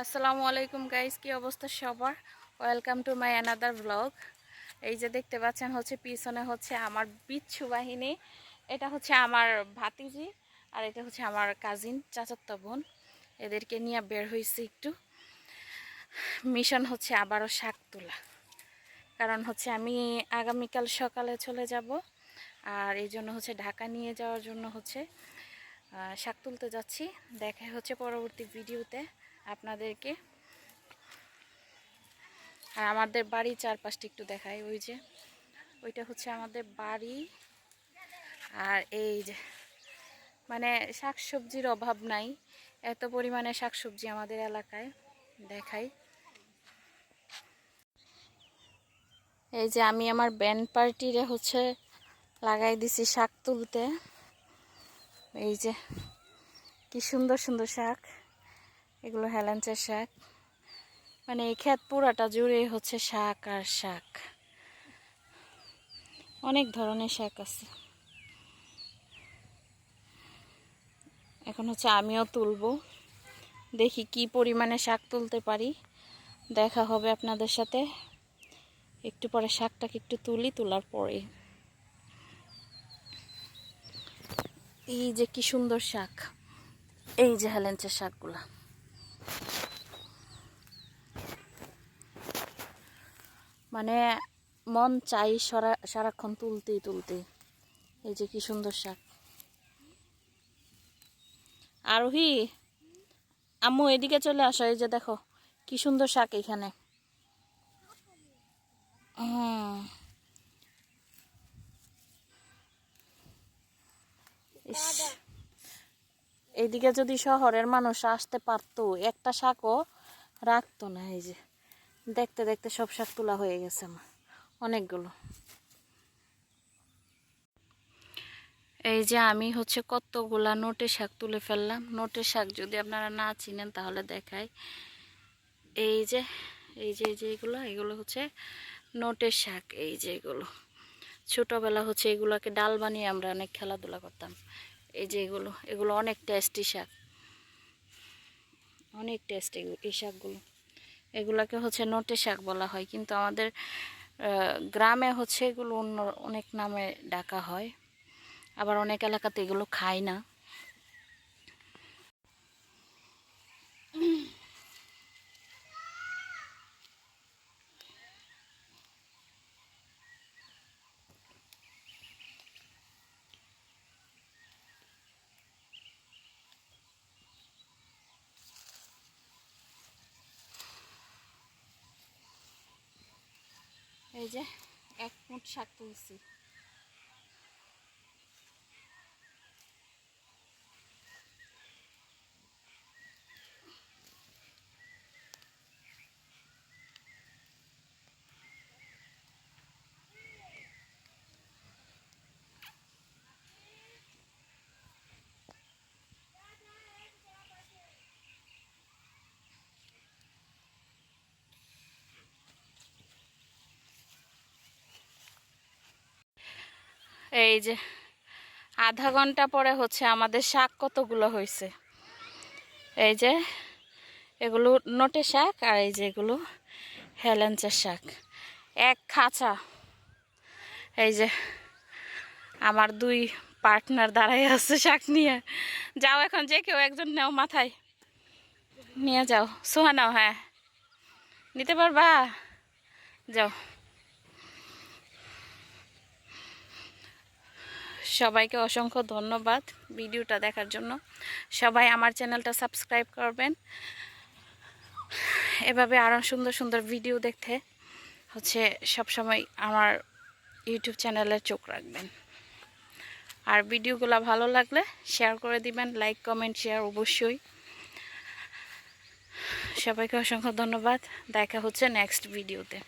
আসসালামু আলাইকুম গাইস, কি অবস্থা সবার? Welcome to my another blog. এই যে দেখতে পাচ্ছেন হচ্ছে পিছনে হচ্ছে আমার বিচ্ছু বাহিনী। এটা হচ্ছে আমার ভাতিজি আর এটা হচ্ছে আমার কাজিন চাচাতো বোন। এদেরকে নিয়ে বের হয়েছি একটু। মিশন হচ্ছে আবারও শাক তোলা, কারণ হচ্ছে আমি আগামীকাল সকালে চলে যাব। আর এই জন্য হচ্ছে ঢাকা নিয়ে যাওয়ার জন্য হচ্ছে শাক তুলতে যাচ্ছি। দেখা হচ্ছে পরবর্তী ভিডিওতে আপনাদেরকে। আর আমাদের বাড়ি চারপাশটা একটু দেখায়। ওই যে ওইটা হচ্ছে আমাদের বাড়ি। আর এই যে মানে শাকসবজির অভাব নাই, এত পরিমাণে শাকসবজি আমাদের এলাকায়। দেখাই, এই যে আমি আমার ব্যান্ড পার্টিরে হচ্ছে লাগাই দিছি শাক তুলতে। এই যে কি সুন্দর সুন্দর শাক, এগুলো হেলেঞ্চের শাক। মানে এই ক্ষেত পুরাটা জুড়ে হচ্ছে শাক আর শাক, অনেক ধরনের শাক আছে। এখন হচ্ছে আমিও তুলবো, দেখি কি পরিমাণে শাক তুলতে পারি। দেখা হবে আপনাদের সাথে একটু পরে। শাকটাকে একটু তুলি, তোলার পরে এই যে কি সুন্দর শাক, এই যে হেলেঞ্চের শাকগুলা। মানে মন চাই সারাক্ষণ তুলতেই তুলতে। এই যে কি সুন্দর শাক। আরোহী, আম্মু এদিকে চলে আসো, এই যে দেখো কি সুন্দর শাক এখানে। এইদিকে যদি শহরের মানুষ আসতে পারতো, একটা শাকও রাখতো না। এই যে দেখতে দেখতে সব শাক তোলা হয়ে গেছে আমার, অনেকগুলো। এই যে আমি হচ্ছে কতগুলা নোটে শাক তুলে ফেললাম। নোটে শাক যদি আপনারা না চিনেন তাহলে দেখাই। এই যে এই যে এই যে এগুলো হচ্ছে নোটের শাক। এই যে এগুলো ছোটবেলা হচ্ছে এগুলোকে ডাল বানিয়ে আমরা অনেক খেলাধুলা করতাম। এই যে এগুলো অনেক টেস্টি শাক, অনেক টেস্টি এই শাকগুলো। এগুলাকে হচ্ছে নোটে শাক বলা হয়, কিন্তু আমাদের গ্রামে হচ্ছে এগুলো অন্য অনেক নামে ডাকা হয়। আবার অনেক এলাকাতে এগুলো খায় না। এই যে এক মুঠ শাক তুলছি। এই যে আধা ঘন্টা পরে হচ্ছে আমাদের শাক কতগুলো হয়েছে। এই যে এগুলো নোটে শাক, আর এই যে এগুলো হেলেঞ্চের শাক, এক খাঁচা। এই যে আমার দুই পার্টনার দাঁড়াই আছে শাক নিয়ে। যাও এখন, যে কেউ একজন নাও, মাথায় নিয়ে যাও। সোহা নাও, হ্যাঁ নিতে পারবা, যাও। সবাইকে অসংখ্য ধন্যবাদ ভিডিওটা দেখার জন্য। সবাই আমার চ্যানেলটা সাবস্ক্রাইব করবেন। এভাবে আরও সুন্দর সুন্দর ভিডিও দেখতে হচ্ছে সবসময় আমার ইউটিউব চ্যানেলে চোখ রাখবেন। আর ভিডিওগুলো ভালো লাগলে শেয়ার করে দিবেন, লাইক কমেন্ট শেয়ার অবশ্যই। সবাইকে অসংখ্য ধন্যবাদ। দেখা হচ্ছে নেক্সট ভিডিওতে।